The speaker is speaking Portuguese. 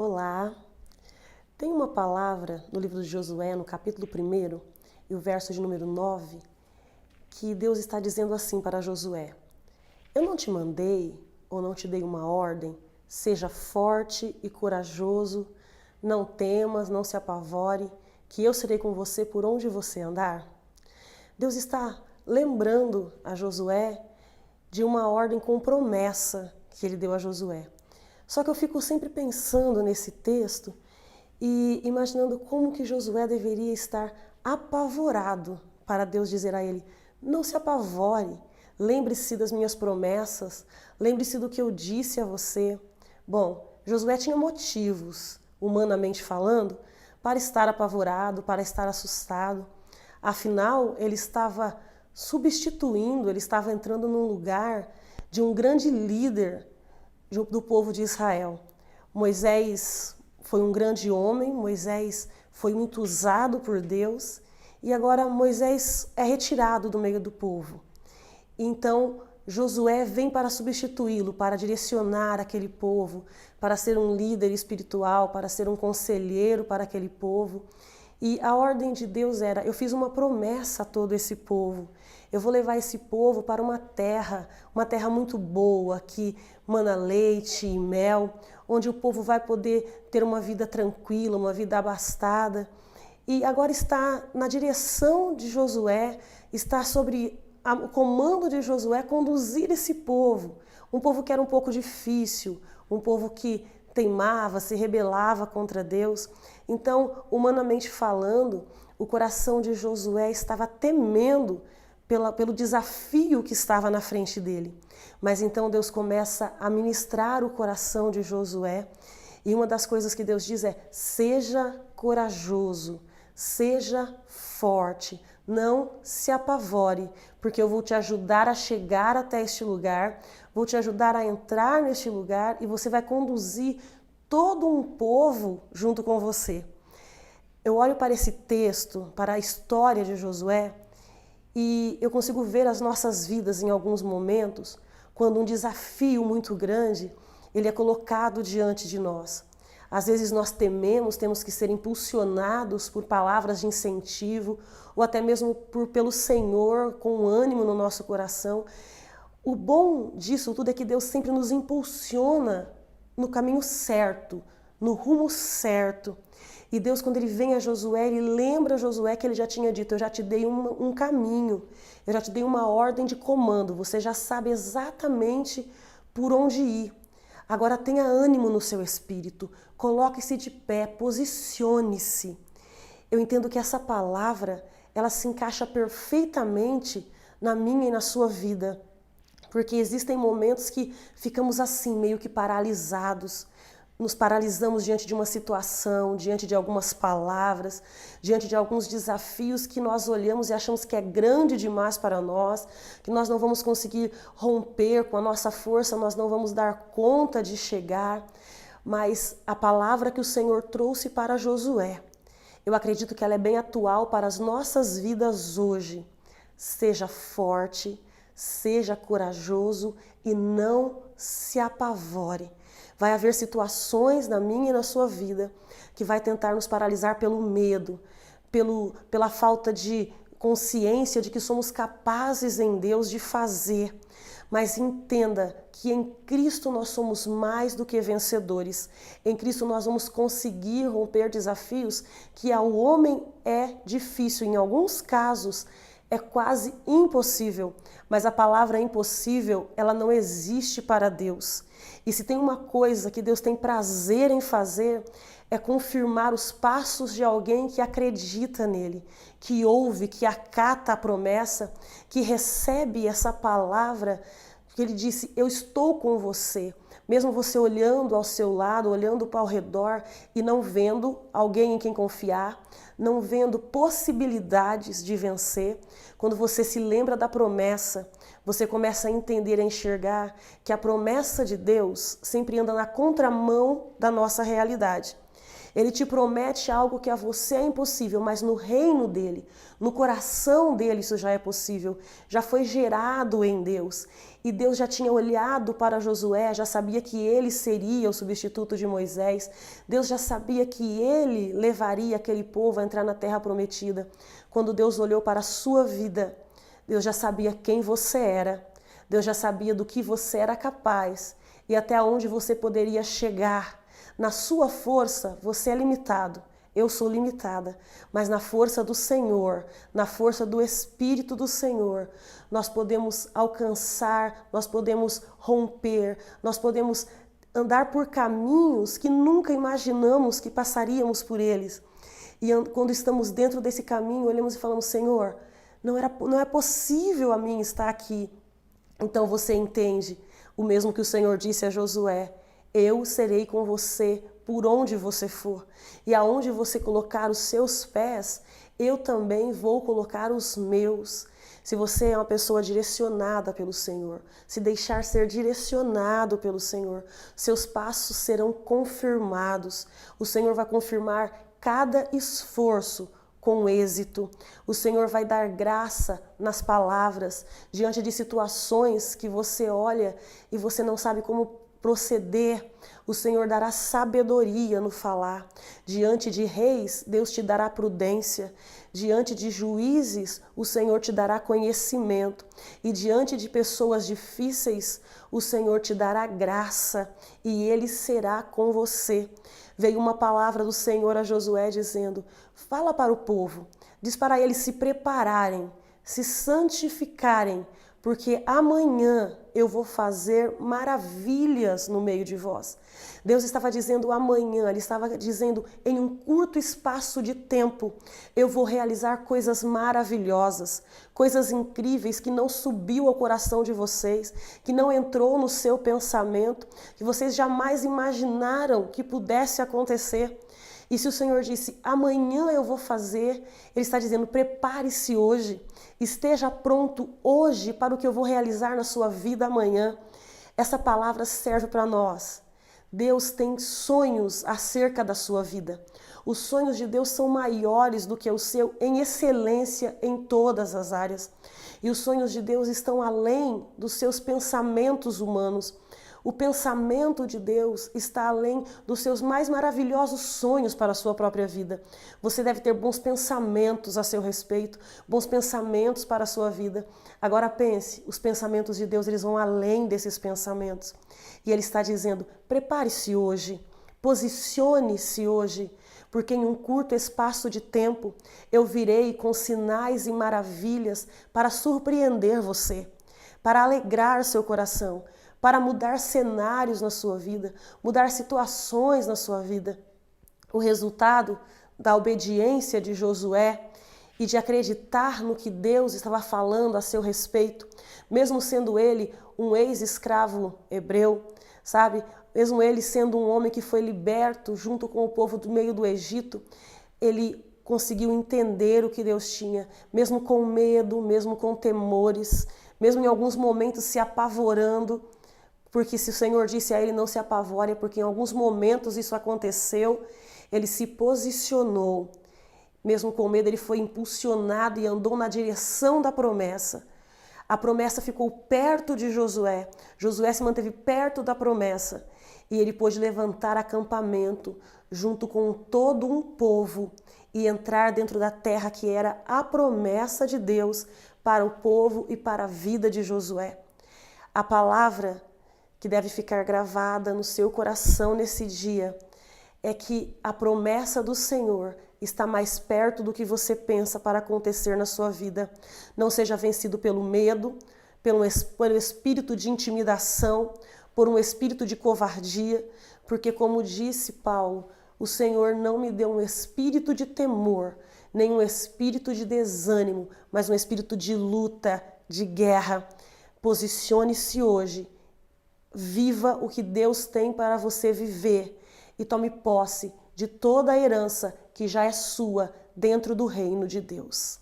Olá! Tem uma palavra no livro de Josué, no capítulo 1, e o verso de número 9, que Deus está dizendo assim para Josué: Eu não te mandei ou não te dei uma ordem, seja forte e corajoso, não temas, não se apavore, que eu serei com você por onde você andar? Deus está lembrando a Josué de uma ordem com promessa que ele deu a Josué. Só que eu fico sempre pensando nesse texto e imaginando como que Josué deveria estar apavorado para Deus dizer a ele: não se apavore, lembre-se das minhas promessas, lembre-se do que eu disse a você. Bom, Josué tinha motivos, humanamente falando, para estar apavorado, para estar assustado. Afinal, ele estava substituindo, ele estava entrando num lugar de um grande líder do povo de Israel. Moisés foi um grande homem, Moisés foi muito usado por Deus e agora Moisés é retirado do meio do povo. Então Josué vem para substituí-lo, para direcionar aquele povo, para ser um líder espiritual, para ser um conselheiro para aquele povo. E a ordem de Deus era: eu fiz uma promessa a todo esse povo. Eu vou levar esse povo para uma terra muito boa, que mana leite e mel, onde o povo vai poder ter uma vida tranquila, uma vida abastada. E agora está na direção de Josué, está sobre o comando de Josué conduzir esse povo. Um povo que era um pouco difícil, um povo que teimava, se rebelava contra Deus. Então, humanamente falando, o coração de Josué estava temendo pelo desafio que estava na frente dele. Mas então Deus começa a ministrar o coração de Josué e uma das coisas que Deus diz é: seja corajoso, seja forte, não se apavore, porque eu vou te ajudar a chegar até este lugar, vou te ajudar a entrar neste lugar e você vai conduzir todo um povo junto com você. Eu olho para esse texto, para a história de Josué, e eu consigo ver as nossas vidas em alguns momentos, quando um desafio muito grande, ele é colocado diante de nós. Às vezes nós tememos, temos que ser impulsionados por palavras de incentivo, ou até mesmo pelo Senhor, com ânimo no nosso coração. O bom disso tudo é que Deus sempre nos impulsiona no caminho certo, no rumo certo. E Deus, quando ele vem a Josué, ele lembra a Josué que ele já tinha dito: eu já te dei um caminho, eu já te dei uma ordem de comando, você já sabe exatamente por onde ir. Agora tenha ânimo no seu espírito, coloque-se de pé, posicione-se. Eu entendo que essa palavra, ela se encaixa perfeitamente na minha e na sua vida, porque existem momentos que ficamos assim, meio que paralisados, nos paralisamos diante de uma situação, diante de algumas palavras, diante de alguns desafios que nós olhamos e achamos que é grande demais para nós, que nós não vamos conseguir romper com a nossa força, nós não vamos dar conta de chegar. Mas a palavra que o Senhor trouxe para Josué, eu acredito que ela é bem atual para as nossas vidas hoje. Seja forte, seja corajoso e não se apavore. Vai haver situações na minha e na sua vida que vai tentar nos paralisar pelo medo, pela falta de consciência de que somos capazes em Deus de fazer. Mas entenda que em Cristo nós somos mais do que vencedores. Em Cristo nós vamos conseguir romper desafios que ao homem é difícil. Em alguns casos é quase impossível, mas a palavra impossível, ela não existe para Deus. E se tem uma coisa que Deus tem prazer em fazer, é confirmar os passos de alguém que acredita nele, que ouve, que acata a promessa, que recebe essa palavra, que ele disse: eu estou com você. Mesmo você olhando ao seu lado, olhando para o redor e não vendo alguém em quem confiar, não vendo possibilidades de vencer, quando você se lembra da promessa, você começa a entender, a enxergar que a promessa de Deus sempre anda na contramão da nossa realidade. Ele te promete algo que a você é impossível, mas no reino dele, no coração dele, isso já é possível. Já foi gerado em Deus. E Deus já tinha olhado para Josué, já sabia que ele seria o substituto de Moisés. Deus já sabia que ele levaria aquele povo a entrar na terra prometida. Quando Deus olhou para a sua vida, Deus já sabia quem você era. Deus já sabia do que você era capaz e até onde você poderia chegar. Na sua força, você é limitado. Eu sou limitada, mas na força do Senhor, na força do Espírito do Senhor, nós podemos alcançar, nós podemos romper, nós podemos andar por caminhos que nunca imaginamos que passaríamos por eles. E quando estamos dentro desse caminho, olhamos e falamos, Senhor, não é possível a mim estar aqui. Então você entende o mesmo que o Senhor disse a Josué, eu serei com você por onde você for, e aonde você colocar os seus pés, eu também vou colocar os meus. Se você é uma pessoa direcionada pelo Senhor, se deixar ser direcionado pelo Senhor, seus passos serão confirmados. O Senhor vai confirmar cada esforço com êxito. O Senhor vai dar graça nas palavras, diante de situações que você olha e você não sabe como proceder. O Senhor dará sabedoria no falar. Diante de reis, Deus te dará prudência. Diante de juízes, o Senhor te dará conhecimento. E diante de pessoas difíceis, o Senhor te dará graça e Ele será com você. Veio uma palavra do Senhor a Josué dizendo, fala para o povo, diz para eles se prepararem, se santificarem, porque amanhã eu vou fazer maravilhas no meio de vós. Deus estava dizendo amanhã, Ele estava dizendo em um curto espaço de tempo, eu vou realizar coisas maravilhosas, coisas incríveis que não subiu ao coração de vocês, que não entrou no seu pensamento, que vocês jamais imaginaram que pudesse acontecer. E se o Senhor disse, amanhã eu vou fazer, Ele está dizendo, prepare-se hoje, esteja pronto hoje para o que eu vou realizar na sua vida amanhã. Essa palavra serve para nós. Deus tem sonhos acerca da sua vida. Os sonhos de Deus são maiores do que o seu em excelência em todas as áreas. E os sonhos de Deus estão além dos seus pensamentos humanos. O pensamento de Deus está além dos seus mais maravilhosos sonhos para a sua própria vida. Você deve ter bons pensamentos a seu respeito, bons pensamentos para a sua vida. Agora pense, os pensamentos de Deus, eles vão além desses pensamentos. E Ele está dizendo, prepare-se hoje, posicione-se hoje, porque em um curto espaço de tempo eu virei com sinais e maravilhas para surpreender você, para alegrar seu coração, para mudar cenários na sua vida, mudar situações na sua vida. O resultado da obediência de Josué e de acreditar no que Deus estava falando a seu respeito, mesmo sendo ele um ex-escravo hebreu, sabe? Mesmo ele sendo um homem que foi liberto junto com o povo do meio do Egito, ele conseguiu entender o que Deus tinha, mesmo com medo, mesmo com temores, mesmo em alguns momentos se apavorando, porque se o Senhor disse a ele não se apavore, porque em alguns momentos isso aconteceu, ele se posicionou. Mesmo com medo, ele foi impulsionado e andou na direção da promessa. A promessa ficou perto de Josué. Josué se manteve perto da promessa. E ele pôde levantar acampamento junto com todo um povo e entrar dentro da terra que era a promessa de Deus para o povo e para a vida de Josué. A palavra que deve ficar gravada no seu coração nesse dia é que a promessa do Senhor está mais perto do que você pensa para acontecer na sua vida. Não seja vencido pelo medo, pelo espírito de intimidação, por um espírito de covardia, porque como disse Paulo, o Senhor não me deu um espírito de temor, nem um espírito de desânimo, mas um espírito de luta, de guerra. Posicione-se hoje. Viva o que Deus tem para você viver e tome posse de toda a herança que já é sua dentro do reino de Deus.